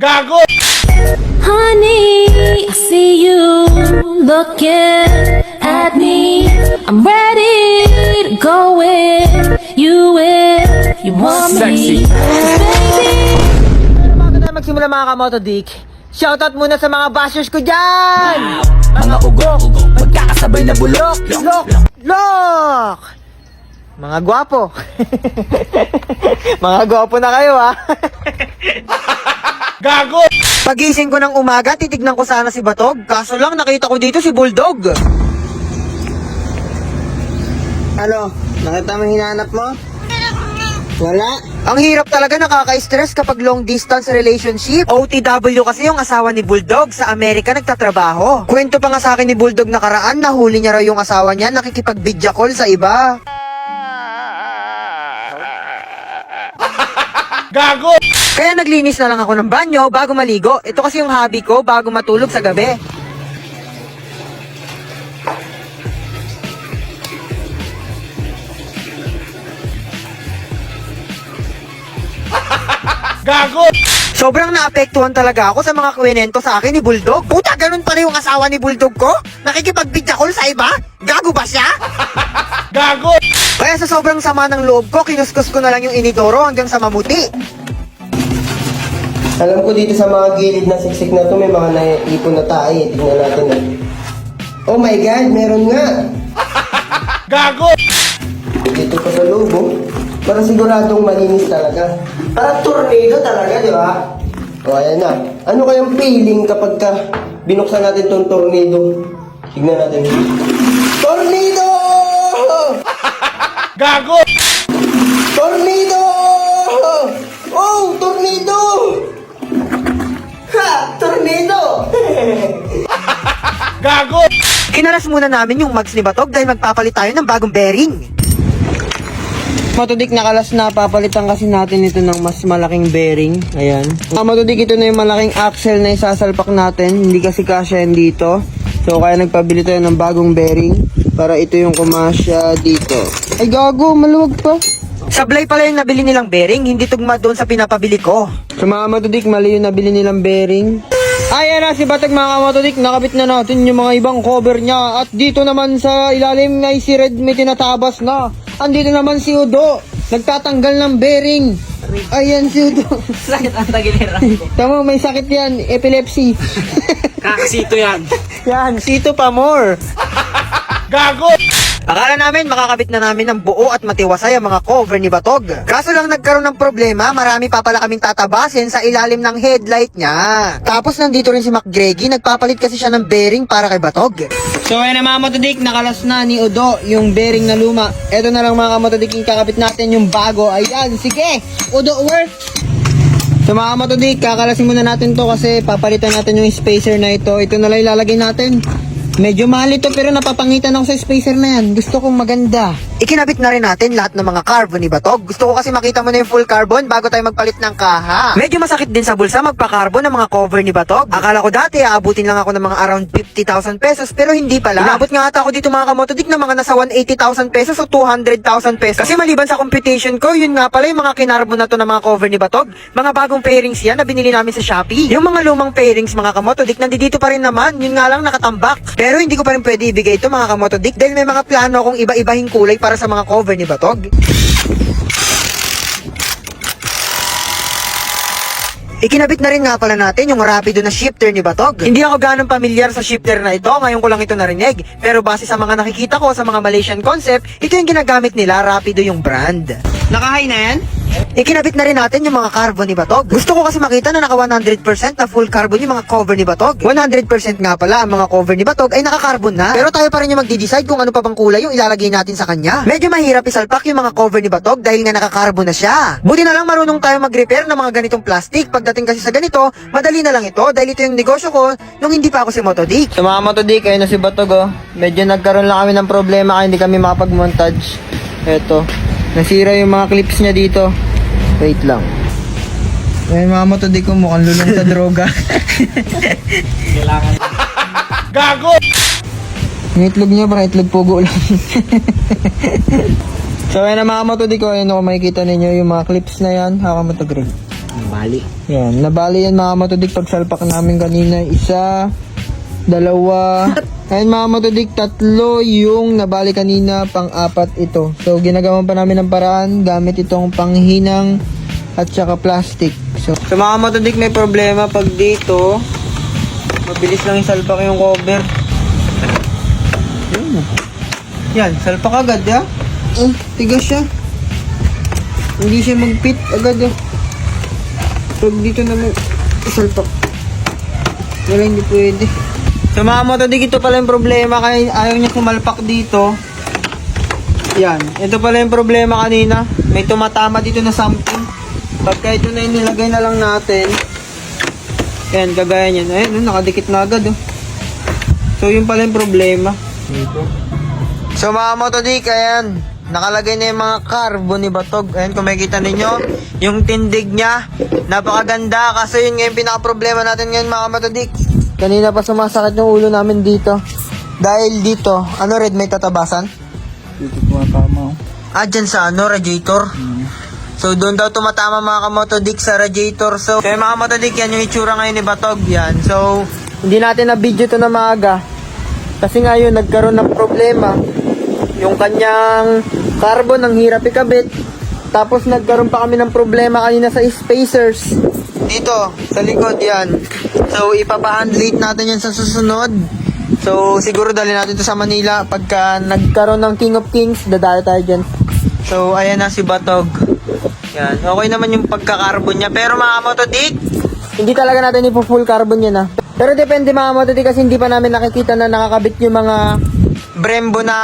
Gago! Honey, I see you looking at me. I'm ready to go with you if you want me. Sexy. 'Cause baby, Bago tayo magsimula mga kamotodik, shoutout muna sa mga bashers ko dyan! Mga ugok, magkakasabay na bulok. Lok! Mga gwapo. Mga gwapo na kayo ha. Gago! Pagising ko ng umaga, titignan ko sana si Batog. Kaso lang, nakita ko dito si Bulldog. Ano? Nakita mo hinahanap mo? Wala? Ang hirap talaga, nakaka-stress kapag long distance relationship. OTW kasi yung asawa ni Bulldog, sa Amerika nagtatrabaho. Kwento pa nga sa akin ni Bulldog nakaraan, nahuli niya raw yung asawa niya, nakikipag-video call sa iba. Gago! Kaya naglinis na lang ako ng banyo bago maligo. Ito kasi yung hobby ko bago matulog sa gabi. Gago! Sobrang naapektuhan talaga ako sa mga kwento sa akin ni Bulldog. Puta, ganun pala yung asawa ni Bulldog ko? Nakikipag-video call sa iba? Gago ba siya? Gago! Kaya sa sobrang sama ng loob ko, kinuskus ko na lang yung inidoro hanggang sa mamuti. Alam ko dito sa mga gilid na siksik na to may mga naiipon na tayo. Tingnan natin na. Oh my God, meron nga. Gago! Dito pa sa loob, oh. Para siguradong malinis talaga. Parang tornado talaga, di ba? O, ayan na. Ano kayang feeling kapag ka binuksan natin tong tornado? Tignan natin. Tornado! Gago! Tornado! Oh, tornado! Ha! Tornado! Gago! Kinalas muna namin yung mugs ni Batog dahil magpapalit tayo ng bagong bearing. Matudik, nakalas na, papalitan kasi natin ito ng mas malaking bearing. Ayan. Matudik, ito na yung malaking axle na isasalpak natin. Hindi kasi kasya yan dito. So, kaya nagpabili tayo ng bagong bearing para ito yung kumasya dito. Ay, gago, maluwag pa. Sablay pala yung nabili nilang bearing, hindi tugma doon sa pinapabili ko. So, mga Matudik, mali yung nabili nilang bearing. Ayan na si Batag, mga Matudik, nakabit na natin yung mga ibang cover niya. At dito naman sa ilalim ay si Red may tinatabas na. Andito naman si Udo, nagtatanggal ng bearing. Ayan si Udo. Sakit ang tagiliran ko. Tama, may sakit yan, epilepsy. Kakasito yan. Yan, sito pa more. Gago! Akala namin makakabit na namin ng buo at matiwasay ang mga cover ni Batog. Kaso lang nagkaroon ng problema, marami pa pala kaming tatabasin sa ilalim ng headlight niya. Tapos nandito rin si McGreggy, nagpapalit kasi siya ng bearing para kay Batog. So ayan na mga Matudik, nakalas na ni Udo yung bearing na luma. Ito na lang mga Matudik, yung kakabit natin yung bago. Ayan, sige, Udo work! So mga Matudik, kakalasin muna natin to kasi papalitan natin yung spacer na ito. Ito na lang ilalagay natin. Medyo mahal ito pero napapangitan ako sa spacer na yan. Gusto kong maganda. Ikinabit na rin natin lahat ng mga carbon ni Batog. Gusto ko kasi makita mo na yung full carbon bago tayo magpalit ng kaha. Medyo masakit din sa bulsa magpa-carbon ng mga cover ni Batog. Akala ko dati aabutin lang ako ng mga around 50,000 pesos pero hindi pala. Inabot nga ata ako dito mga kamotodik ng mga nasa 180,000 pesos o 200,000 pesos. Kasi maliban sa computation ko, yun nga pala yung mga kinarbon na to ng mga cover ni Batog. Mga bagong pairings yan na binili namin sa Shopee. Yung mga lumang pairings mga kamotodik nandito pa rin naman. Yun nga lang nakatambak. Pero hindi ko pa rin pwede ibigay ito mga kamotodik dahil may mga plano akong iba-ibahing kulay para sa mga cover ni Batog. Ikinabit na rin nga pala natin yung rapido na shifter ni Batog. Hindi ako ganong pamilyar sa shifter na ito, ngayon ko lang ito narinig. Pero base sa mga nakikita ko sa mga Malaysian concept, ito yung ginagamit nila, rapido yung brand. Nakahay na yan? Ikinabit na rin natin yung mga carbon ni Batog. Gusto ko kasi makita na naka 100% na full carbon yung mga cover ni Batog. 100% nga pala ang mga cover ni Batog ay naka-carbon na. Pero tayo pa rin yung magdi-decide kung ano pa bang kulay yung ilalagay natin sa kanya. Medyo mahirap isalpak yung mga cover ni Batog dahil nga naka-carbon na siya. Buti na lang marunong tayo mag-repair ng mga ganitong plastic. Pagdating kasi sa ganito, madali na lang ito dahil ito yung negosyo ko nung hindi pa ako si Motodik. Sa mga Motodik, ayun na si Batog, oh. Medyo nagkaroon lang kami ng problema kaya hindi kami makapag-montage. Eto, nasira yung mga clips niya dito. Wait lang. Ayun mga Motodik ko, mukhang lulong sa droga. Kailangan. Gago! Yung itlog niya, parang itlog pugo lang. So ayun na mga Motodik ko, ayun ako makikita ninyo yung mga clips na yan. Haka mo to green. Bali. Yan, nabali yan mga Motodik pagsalpak namin kanina. Isa, dalawa, ayun mga Motodik, tatlo yung nabali kanina, pang-apat ito. So, ginagawa pa namin ng paraan gamit itong panghinang at saka plastic. So mga Motodik, may problema pag dito. Mabilis lang isalpak yung cover. Yan, salpak agad, ya? Tigas siya. Hindi siya mag-fit agad, pag dito naman isalpak, wala, hindi pwede. So mga Motodik, ito pala yung problema kaya ayaw niya sumalpak dito. Yan, ito pala yung problema kanina. May tumatama dito na something. Pagka ito na yung nilagay na lang natin, yan, kagaya niyan. Ayun, nakadikit na agad, So yun pala yung problema. So mga Motodik, ayan, nakalagay na yung mga carbon ni Batog. Ayan, kung makikita ninyo, yung tindig niya, napakaganda. Kasi yun nga yung pinaka-problema natin ngayon mga Motodik. Kanina pa sumasakit yung ulo namin dito. Dahil dito, ano Red, may tatabasan? Dito tumatama. Dyan sa radiator. So doon daw tumatama mga kamotodik sa radiator. So kaya mga kamotodik, yan yung itsura ngayon ni Batog. Yan. So hindi natin na video to na maaga. Kasi ngayon nagkaroon ng problema. Yung kanyang carbon ang hirap ikabit. Tapos nagkaroon pa kami ng problema kanina sa spacers. Dito, sa likod yan. So ipapahandlate natin yan sa susunod. So siguro dali natin to sa Manila. Pagka nagkaroon ng King of Kings, dadali tayo dyan. So ayan na si Batog. Yan, okay naman yung pagka-carbon niya. Pero mga Motodik, hindi talaga natin ipo-full carbon yan Pero depende mga Motodik kasi hindi pa namin nakikita na nakakabit yung mga Brembo na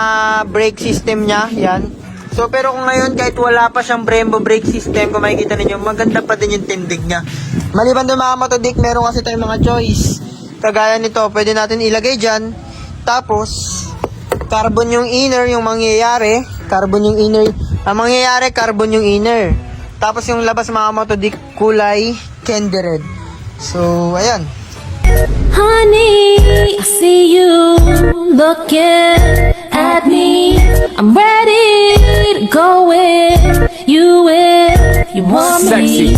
brake system niya. Yan. So pero kung ngayon kahit wala pa siyang Brembo brake system, kung makikita ninyo, maganda pa din yung tindig niya. Maliban doon mga Motodik, meron kasi tayong mga choice. Kagaya nito, pwede natin ilagay dyan. Tapos, carbon yung inner, yung mangyayari. Carbon yung inner. Ang mangyayari, carbon yung inner. Tapos yung labas mga Motodik, kulay candy red. So, ayan. Honey, I see you looking at me. I'm ready to go with you if you want me. Baby.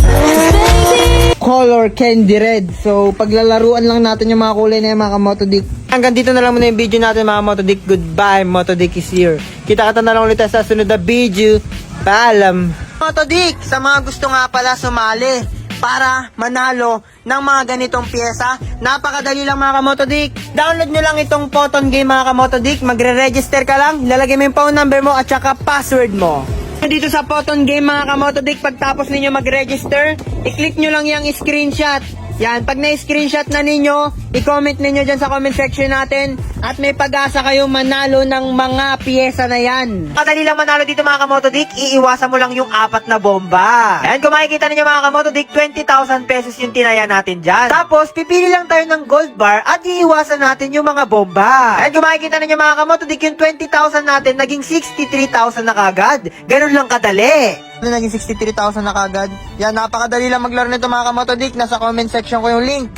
Color candy red. So, paglalaruan lang natin yung mga kulay na yung mga Motodik. Hanggang dito na lang muna yung video natin mga Motodik. Goodbye, Motodik is here. Kita-kita na lang ulit sa sunod na video. Paalam. Motodik, sa mga gusto nga pala sumali para manalo ng mga ganitong pyesa, napakadali lang mga Motodik. Download nyo lang itong Photon Game mga Motodik. Magre-register ka lang, ilalagay mo yung phone number mo at saka password mo. Dito sa Photon Game mga Motodik, pagtapos ninyo mag-register, i-click nyo lang yung screenshot. Yan, pag na-screenshot na ninyo, i-comment ninyo dyan sa comment section natin at may pag-asa kayong manalo ng mga pyesa na yan. Madali lang manalo dito mga Motodik, iiwasan mo lang yung 4 na bomba. And kung makikita ninyo mga Motodik, 20,000 pesos yung tinaya natin dyan. Tapos, pipili lang tayo ng gold bar at iiwasan natin yung mga bomba. And kung makikita ninyo mga Motodik, yung 20,000 natin, naging 63,000 na kagad. Ganun lang kadali. Naging 63,000 na kagad. Yan, napakadali lang maglaro nito mga Motodik. Nasa comment section ko yung link.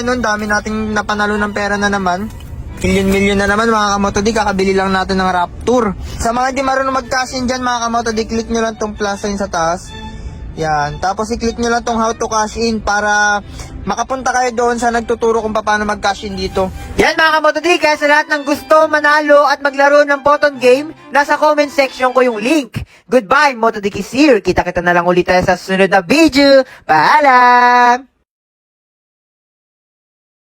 Nun, dami nating napanalo ng pera na naman. Million na naman mga Motodik. Kakabili lang natin ng Raptor. Sa mga di marunong mag-cash in dyan mga Motodik, click nyo lang tong plus sign sa taas. Yan. Tapos i-click nyo lang tong how to cash in para makapunta kayo doon sa nagtuturo kung paano mag-cash in dito. Yan mga Motodik, kaya sa lahat ng gusto manalo at maglaro ng Photon Game, nasa comment section ko yung link. Goodbye, Motodik is here. Kita-kita na lang ulit tayo sa susunod na video. Paalam!